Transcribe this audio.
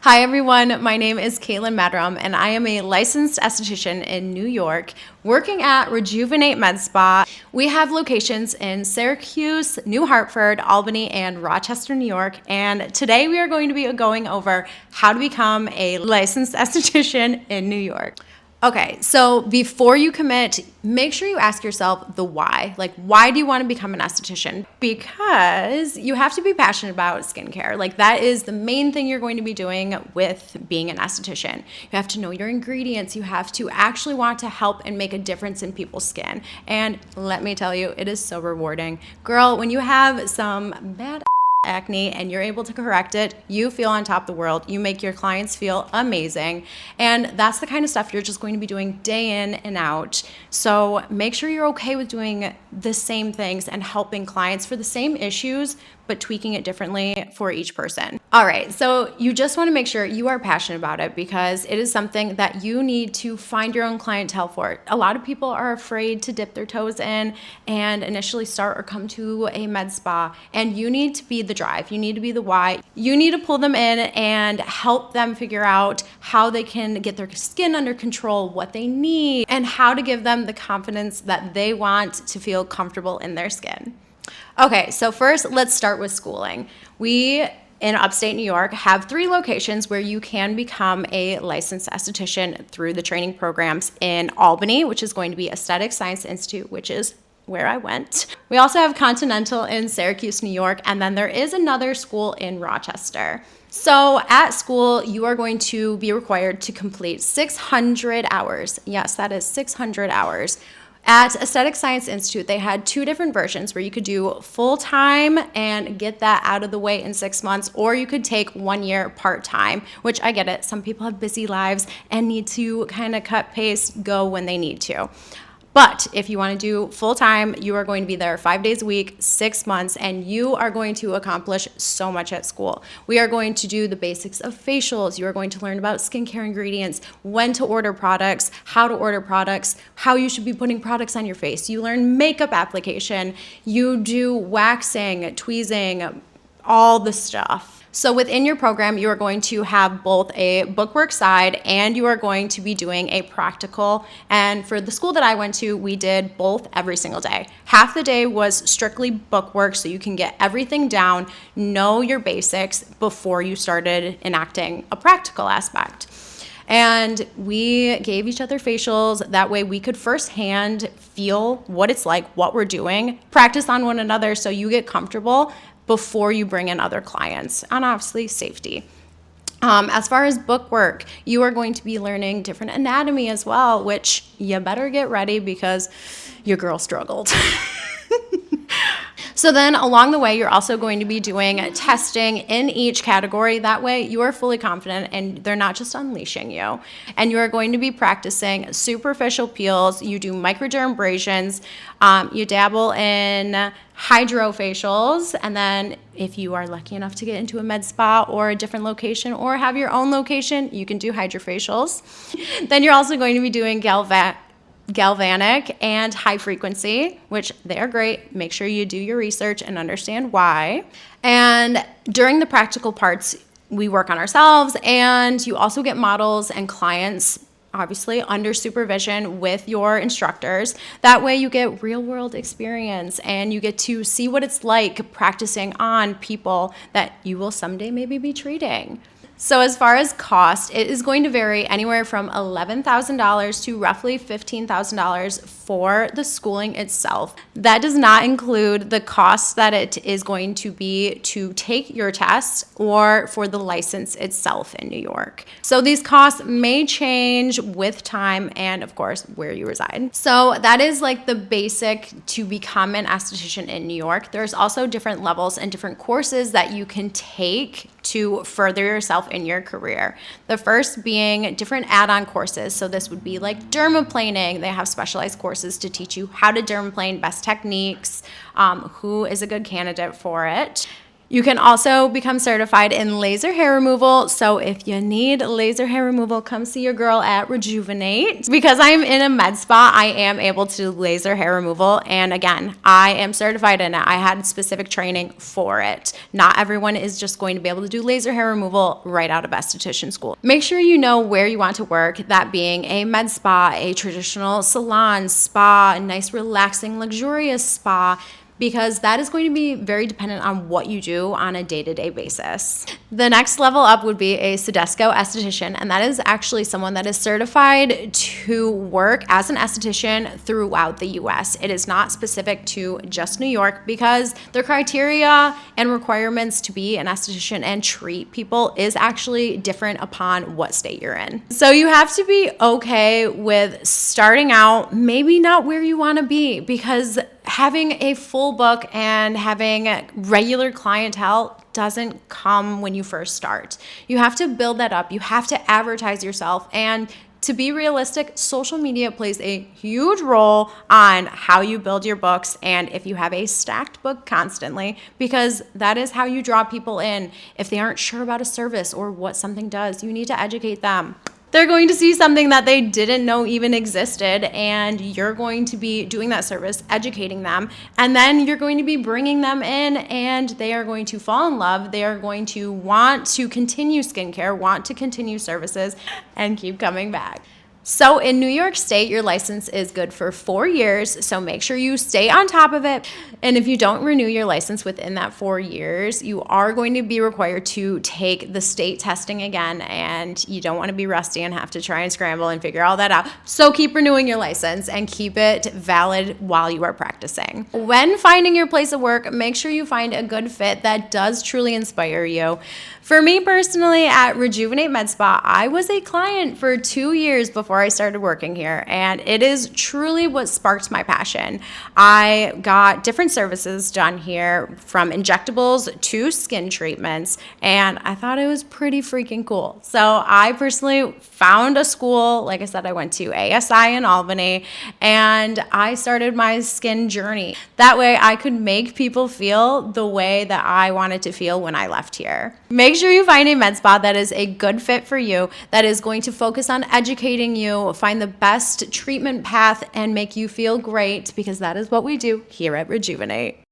Hi everyone, my name is Caitlin Madram and I am a licensed esthetician in New York working at Rejuvenate Med Spa. We have locations in Syracuse, New Hartford, Albany, and Rochester, New York. And today we are going to be going over how to become a licensed esthetician in New York. Okay, so before you commit, make sure you ask yourself the why. Like, why do you want to become an esthetician? Because you have to be passionate about skincare. Like, that is the main thing you're going to be doing with being an esthetician. You have to know your ingredients. You have to actually want to help and make a difference in people's skin. And let me tell you, it is so rewarding. Girl, when you have some bad acne and you're able to correct it, you feel on top of the world. You make your clients feel amazing. And that's the kind of stuff you're just going to be doing day in and out. So make sure you're okay with doing the same things and helping clients for the same issues, but tweaking it differently for each person. All right, so you just want to make sure you are passionate about it because it is something that you need to find your own clientele for. A lot of people are afraid to dip their toes in and initially start or come to a med spa, and you need to be the drive. You need to be the why. You need to pull them in and help them figure out how they can get their skin under control, what they need, and how to give them the confidence that they want to feel comfortable in their skin. Okay, so first let's start with schooling. We in upstate New York have 3 locations where you can become a licensed esthetician through the training programs in Albany, which is going to be Aesthetic Science Institute, which is where I went. We also have Continental in Syracuse, New York, and then there is another school in Rochester. So at school, you are going to be required to complete 600 hours. Yes, that is 600 hours. At Aesthetic Science Institute, they had 2 different versions where you could do full-time and get that out of the way in 6 months, or you could take 1 year part-time, which I get it. Some people have busy lives and need to kind of cut pace, go when they need to. But if you want to do full-time, you are going to be there 5 days a week, 6 months, and you are going to accomplish so much at school. We are going to do the basics of facials. You are going to learn about skincare ingredients, when to order products, how to order products, how you should be putting products on your face. You learn makeup application. You do waxing, tweezing, all the stuff. So within your program, you are going to have both a bookwork side and you are going to be doing a practical. And for the school that I went to, we did both every single day. Half the day was strictly bookwork, so you can get everything down, know your basics before you started enacting a practical aspect. And we gave each other facials. That way we could firsthand feel what it's like, what we're doing, practice on one another so you get comfortable before you bring in other clients, and obviously safety. As far as book work, you are going to be learning different anatomy as well, which you better get ready because your girl struggled. So then along the way, you're also going to be doing testing in each category. That way you are fully confident and they're not just unleashing you. And you are going to be practicing superficial peels. You do microdermabrasions. You dabble in hydrofacials. And then if you are lucky enough to get into a med spa or a different location or have your own location, you can do hydrofacials. Then you're also going to be doing galvanic and high frequency, which they are great. Make sure you do your research and understand why. And during the practical parts, we work on ourselves, and you also get models and clients, obviously under supervision with your instructors. That way you get real world experience and you get to see what it's like practicing on people that you will someday maybe be treating. So as far as cost, it is going to vary anywhere from $11,000 to roughly $15,000 for the schooling itself. That does not include the cost that it is going to be to take your test or for the license itself in New York. So these costs may change with time and of course where you reside. So that is like the basic to become an esthetician in New York. There's also different levels and different courses that you can take to further yourself in your career. The first being different add-on courses. So this would be like dermaplaning. They have specialized courses to teach you how to dermaplane, best techniques, who is a good candidate for it. You can also become certified in laser hair removal. So if you need laser hair removal, come see your girl at Rejuvenate. Because I'm in a med spa, I am able to do laser hair removal. And again, I am certified in it. I had specific training for it. Not everyone is just going to be able to do laser hair removal right out of esthetician school. Make sure you know where you want to work, that being a med spa, a traditional salon, spa, a nice, relaxing, luxurious spa, because that is going to be very dependent on what you do on a day-to-day basis. The next level up would be a Sodesco esthetician, and that is actually someone that is certified to work as an esthetician throughout the US. It is not specific to just New York because their criteria and requirements to be an esthetician and treat people is actually different upon what state you're in. So you have to be okay with starting out maybe not where you want to be, because having a full book and having regular clientele doesn't come when you first start. You have to build that up. You have to advertise yourself. And to be realistic, social media plays a huge role on how you build your books and if you have a stacked book constantly, because that is how you draw people in. If they aren't sure about a service or what something does, you need to educate them. They're going to see something that they didn't know even existed, and you're going to be doing that service, educating them, and then you're going to be bringing them in, and they are going to fall in love. They are going to want to continue skincare, want to continue services, and keep coming back. So in New York State, your license is good for 4 years, so make sure you stay on top of it. And if you don't renew your license within that 4 years, you are going to be required to take the state testing again, and you don't want to be rusty and have to try and scramble and figure all that out. So keep renewing your license and keep it valid while you are practicing. When finding your place of work, make sure you find a good fit that does truly inspire you. For me personally, at Rejuvenate Med Spa, I was a client for 2 years before I started working here, and it is truly what sparked my passion. I got different services done here, from injectables to skin treatments, and I thought it was pretty freaking cool. So I personally found a school. Like I said, I went to ASI in Albany, and I started my skin journey. That way I could make people feel the way that I wanted to feel when I left here. Make sure you find a med spa that is a good fit for you, that is going to focus on educating you, find the best treatment path, and make you feel great, because that is what we do here at Rejuvenate.